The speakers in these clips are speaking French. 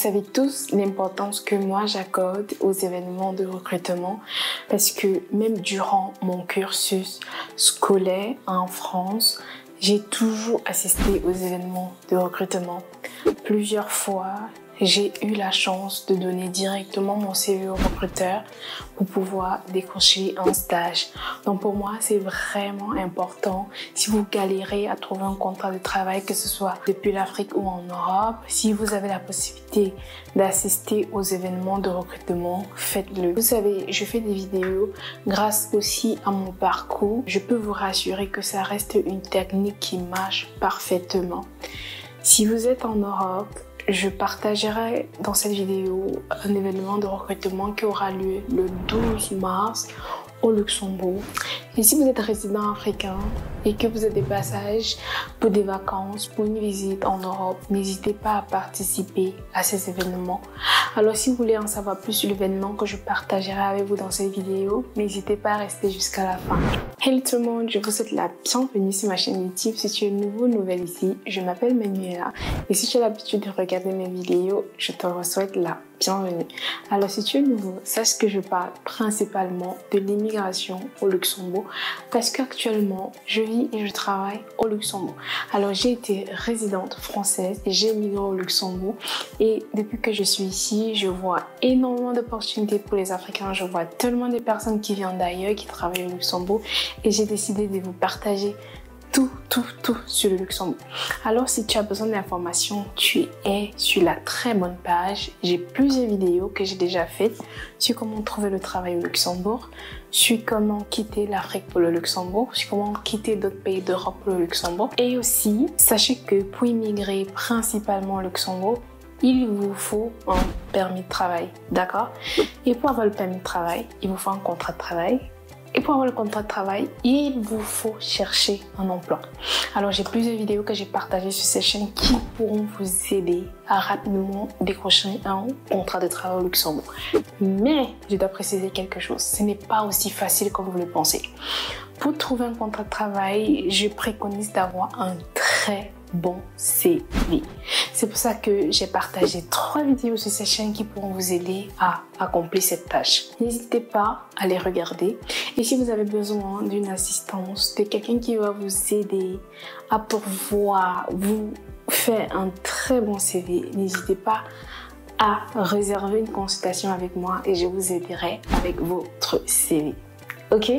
Vous savez tous l'importance que moi j'accorde aux événements de recrutement parce que même durant mon cursus scolaire en France, j'ai toujours assisté aux événements de recrutement. Plusieurs fois, j'ai eu la chance de donner directement mon CV au recruteur pour pouvoir décrocher un stage. Donc pour moi, c'est vraiment important. Si vous galérez à trouver un contrat de travail, que ce soit depuis l'Afrique ou en Europe, si vous avez la possibilité d'assister aux événements de recrutement, faites-le. Vous savez, je fais des vidéos grâce aussi à mon parcours. Je peux vous rassurer que ça reste une technique qui marche parfaitement. Si vous êtes en Europe, je partagerai dans cette vidéo un événement de recrutement qui aura lieu le 12 mars au Luxembourg. Et si vous êtes résident africain et que vous êtes des passages pour des vacances, pour une visite en Europe, n'hésitez pas à participer à ces événements. Alors si vous voulez en savoir plus sur l'événement que je partagerai avec vous dans cette vidéo, n'hésitez pas à rester jusqu'à la fin. Hello tout le monde, je vous souhaite la bienvenue sur ma chaîne YouTube. Si tu es nouvelle ici, je m'appelle Manuela et si tu as l'habitude de regarder mes vidéos, je te souhaite la bienvenue. Alors si tu es nouveau, sache que je parle principalement de l'immigration au Luxembourg parce qu'actuellement je vis et je travaille au Luxembourg. Alors j'ai été résidente française et j'ai migré au Luxembourg et depuis que je suis ici, je vois énormément d'opportunités pour les Africains. Je vois tellement de personnes qui viennent d'ailleurs, qui travaillent au Luxembourg et j'ai décidé de vous partager tout sur le Luxembourg. Alors si tu as besoin d'informations, tu es sur la très bonne page. J'ai plusieurs vidéos que j'ai déjà faites sur comment trouver le travail au Luxembourg, sur comment quitter l'Afrique pour le Luxembourg, sur comment quitter d'autres pays d'Europe pour le Luxembourg. Et aussi, sachez que pour immigrer principalement au Luxembourg, il vous faut un permis de travail, d'accord? Et pour avoir le permis de travail, il vous faut un contrat de travail. Et pour avoir le contrat de travail, il vous faut chercher un emploi. Alors j'ai plusieurs vidéos que j'ai partagées sur cette chaîne qui pourront vous aider à rapidement décrocher un contrat de travail au Luxembourg. Mais je dois préciser quelque chose, ce n'est pas aussi facile comme vous le pensez. Pour trouver un contrat de travail, je préconise d'avoir un très bon CV. C'est pour ça que j'ai partagé 3 vidéos sur cette chaîne qui pourront vous aider à accomplir cette tâche. N'hésitez pas à les regarder. Et si vous avez besoin d'une assistance, de quelqu'un qui va vous aider à pouvoir vous faire un très bon CV, n'hésitez pas à réserver une consultation avec moi et je vous aiderai avec votre CV. Ok?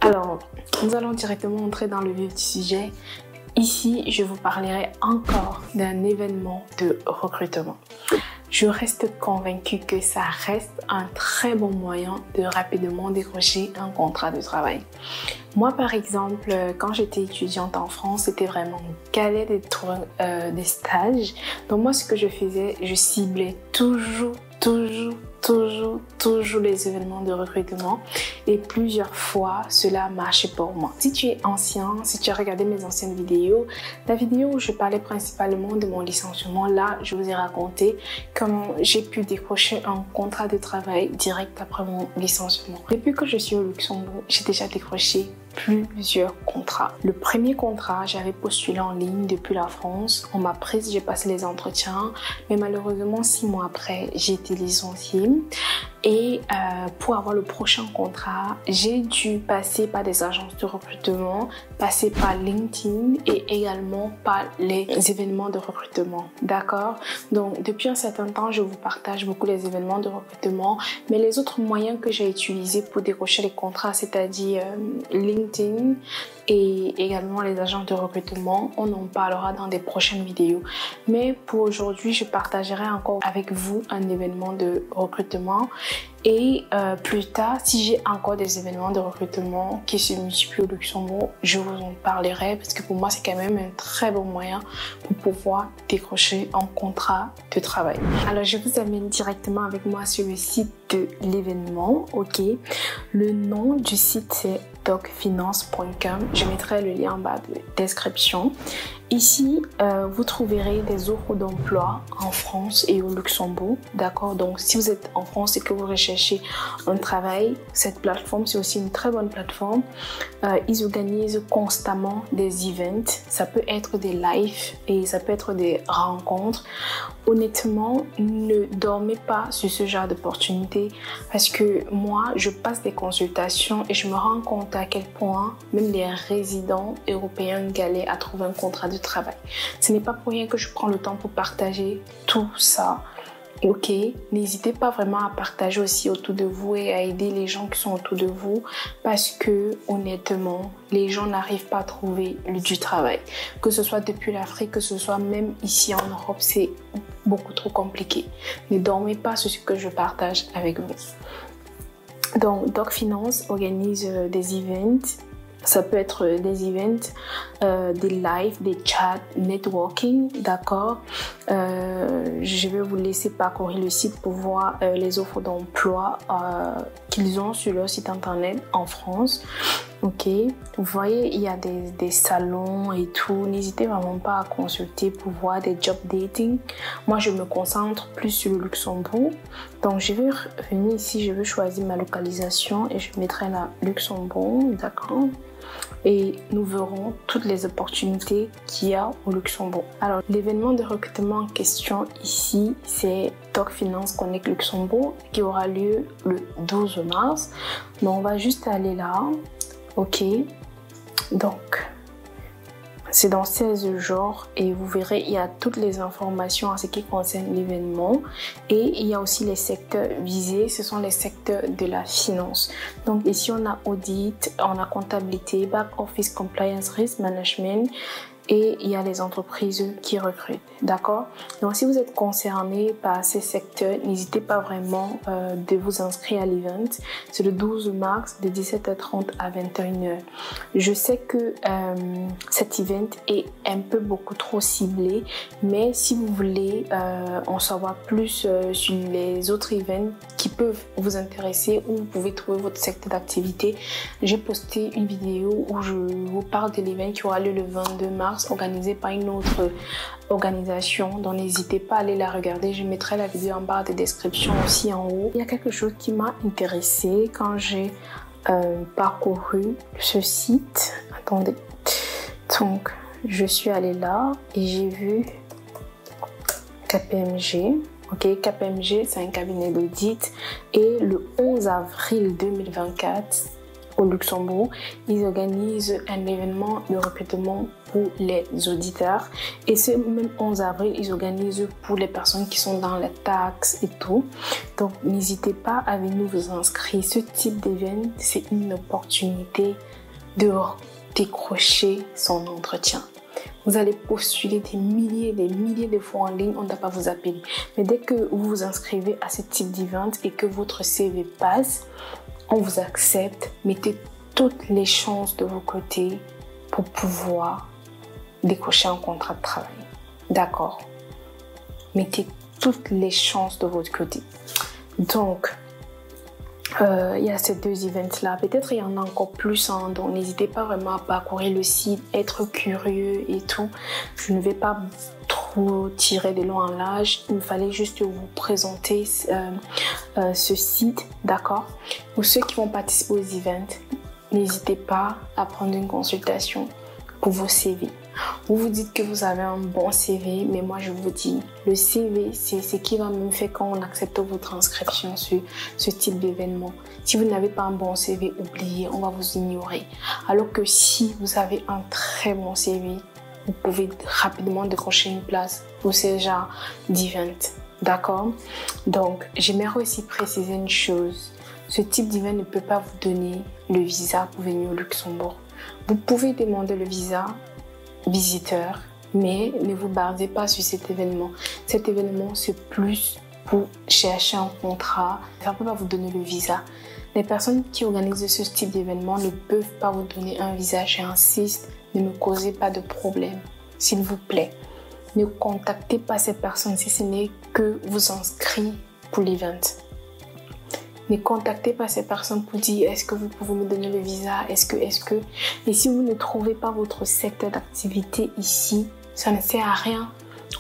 Alors, nous allons directement entrer dans le vif du sujet. Ici, je vous parlerai encore d'un événement de recrutement. Je reste convaincue que ça reste un très bon moyen de rapidement décrocher un contrat de travail. Moi, par exemple, quand j'étais étudiante en France, c'était vraiment galère de trouver des stages. Donc moi, ce que je faisais, je ciblais toujours les événements de recrutement et plusieurs fois cela marchait pour moi. Si tu es ancien, si tu as regardé mes anciennes vidéos, la vidéo où je parlais principalement de mon licenciement, là je vous ai raconté comment j'ai pu décrocher un contrat de travail direct après mon licenciement. Depuis que je suis au Luxembourg, j'ai déjà décroché plusieurs contrats. Le premier contrat, j'avais postulé en ligne depuis la France. On m'a prise, j'ai passé les entretiens, mais malheureusement 6 mois après, j'ai été licenciée. Et pour avoir le prochain contrat, j'ai dû passer par des agences de recrutement, passer par LinkedIn et également par les événements de recrutement. D'accord? Donc, depuis un certain temps, je vous partage beaucoup les événements de recrutement, mais les autres moyens que j'ai utilisés pour décrocher les contrats, c'est-à-dire LinkedIn et également les agences de recrutement, on en parlera dans des prochaines vidéos. Mais pour aujourd'hui, je partagerai encore avec vous un événement de recrutement. Et plus tard, si j'ai encore des événements de recrutement qui se multiplient au Luxembourg, je vous en parlerai parce que pour moi, c'est quand même un très bon moyen pour pouvoir décrocher un contrat de travail. Alors, je vous amène directement avec moi sur le site de l'événement. Ok, le nom du site c'est docfinance.com. Je mettrai le lien en bas de description. Ici, vous trouverez des offres d'emploi en France et au Luxembourg, d'accord? Donc, si vous êtes en France et que vous recherchez un travail, cette plateforme, c'est aussi une très bonne plateforme. Ils organisent constamment des events. Ça peut être des lives et ça peut être des rencontres. Honnêtement, ne dormez pas sur ce genre d'opportunité parce que moi, je passe des consultations et je me rends compte à quel point même les résidents européens galèrent à trouver un contrat de travail. Ce n'est pas pour rien que je prends le temps pour partager tout ça. Ok, n'hésitez pas vraiment à partager aussi autour de vous et à aider les gens qui sont autour de vous parce que honnêtement, les gens n'arrivent pas à trouver du travail. Que ce soit depuis l'Afrique, que ce soit même ici en Europe, c'est beaucoup trop compliqué. Ne dormez pas sur ce que je partage avec vous. Donc, Doc Finance organise des events. Ça peut être des events, des lives, des chats, networking, d'accord. Je vais vous laisser parcourir le site pour voir les offres d'emploi qu'ils ont sur leur site internet en France. Ok, vous voyez, il y a des salons et tout. N'hésitez vraiment pas à consulter pour voir des job dating. Moi, je me concentre plus sur le Luxembourg. Donc, je vais venir ici, je vais choisir ma localisation et je mettrai la Luxembourg, d'accord. Et nous verrons toutes les opportunités qu'il y a au Luxembourg. Alors, l'événement de recrutement en question ici, c'est Doc Finance Connect Luxembourg qui aura lieu le 12 mars. Donc, on va juste aller là. Ok, donc c'est dans 16 jours et vous verrez, il y a toutes les informations en ce qui concerne l'événement et il y a aussi les secteurs visés, ce sont les secteurs de la finance. Donc ici on a audit, on a comptabilité, back office compliance, risk management et il y a les entreprises qui recrutent, d'accord? Donc si vous êtes concerné par ces secteurs, n'hésitez pas vraiment de vous inscrire à l'event. C'est le 12 mars de 17h30 à 21h. Je sais que cet event est un peu beaucoup trop ciblé, mais si vous voulez en savoir plus sur les autres events qui peuvent vous intéresser ou vous pouvez trouver votre secteur d'activité, j'ai posté une vidéo où je vous parle de l'event qui aura lieu le 22 mars organisée par une autre organisation, donc n'hésitez pas à aller la regarder, je mettrai la vidéo en barre de description aussi en haut. Il y a quelque chose qui m'a intéressée quand j'ai parcouru ce site. Attendez, donc je suis allée là et j'ai vu KPMG. Ok, KPMG c'est un cabinet d'audit et le 11 avril 2024 au Luxembourg, ils organisent un événement de recrutement pour les auditeurs et ce même 11 avril, ils organisent pour les personnes qui sont dans les taxes et tout. Donc n'hésitez pas à venir vous inscrire. Ce type d'événement, c'est une opportunité de décrocher son entretien. Vous allez postuler des milliers de fois en ligne, on ne va pas vous appeler. Mais dès que vous vous inscrivez à ce type d'event et que votre CV passe, on vous accepte. Mettez toutes les chances de vos côtés pour pouvoir décrocher un contrat de travail. D'accord? Mettez toutes les chances de votre côté. Donc, il y a ces deux events-là. Peut-être il y en a encore plus, hein, donc n'hésitez pas vraiment à parcourir le site, être curieux et tout. Je ne vais pas trop tirer de long en large. Il me fallait juste vous présenter ce site, d'accord? Pour ceux qui vont participer aux events, n'hésitez pas à prendre une consultation pour vos CV. Vous vous dites que vous avez un bon CV, mais moi je vous dis, le CV c'est ce qui va me faire quand on accepte votre inscription sur ce type d'événement. Si vous n'avez pas un bon CV, oubliez, on va vous ignorer. Alors que si vous avez un très bon CV, vous pouvez rapidement décrocher une place pour ce genre d'event. D'accord? Donc, j'aimerais aussi préciser une chose. Ce type d'event ne peut pas vous donner le visa pour venir au Luxembourg. Vous pouvez demander le visa visiteur, mais ne vous basez pas sur cet événement. Cet événement, c'est plus pour chercher un contrat. Ça ne peut pas vous donner le visa. Les personnes qui organisent ce type d'événement ne peuvent pas vous donner un visa. J'insiste, ne me causez pas de problème, s'il vous plaît. Ne contactez pas ces personnes si ce n'est que vous inscrire pour l'event. Ne contactez pas ces personnes pour dire est-ce que vous pouvez me donner le visa, est-ce que. Et si vous ne trouvez pas votre secteur d'activité ici, ça ne sert à rien.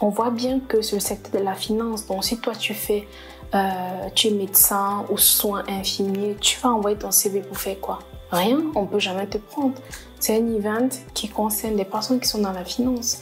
On voit bien que c'est le secteur de la finance. Donc si toi tu es médecin ou soins infirmiers, tu vas envoyer ton CV pour faire quoi? Rien, on ne peut jamais te prendre. C'est un event qui concerne des personnes qui sont dans la finance.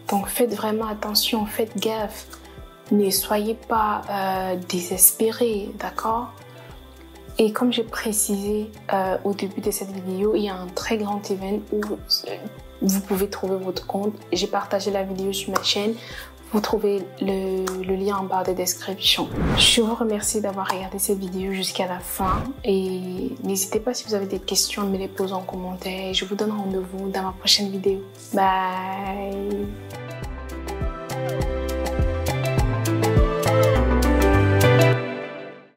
Donc faites vraiment attention, faites gaffe. Ne soyez pas désespérés, d'accord? Et comme j'ai précisé au début de cette vidéo, il y a un très grand event où vous pouvez trouver votre compte. J'ai partagé la vidéo sur ma chaîne. Vous trouvez le lien en barre de description. Je vous remercie d'avoir regardé cette vidéo jusqu'à la fin. Et n'hésitez pas si vous avez des questions à me les poser en commentaire. Je vous donne rendez-vous dans ma prochaine vidéo. Bye!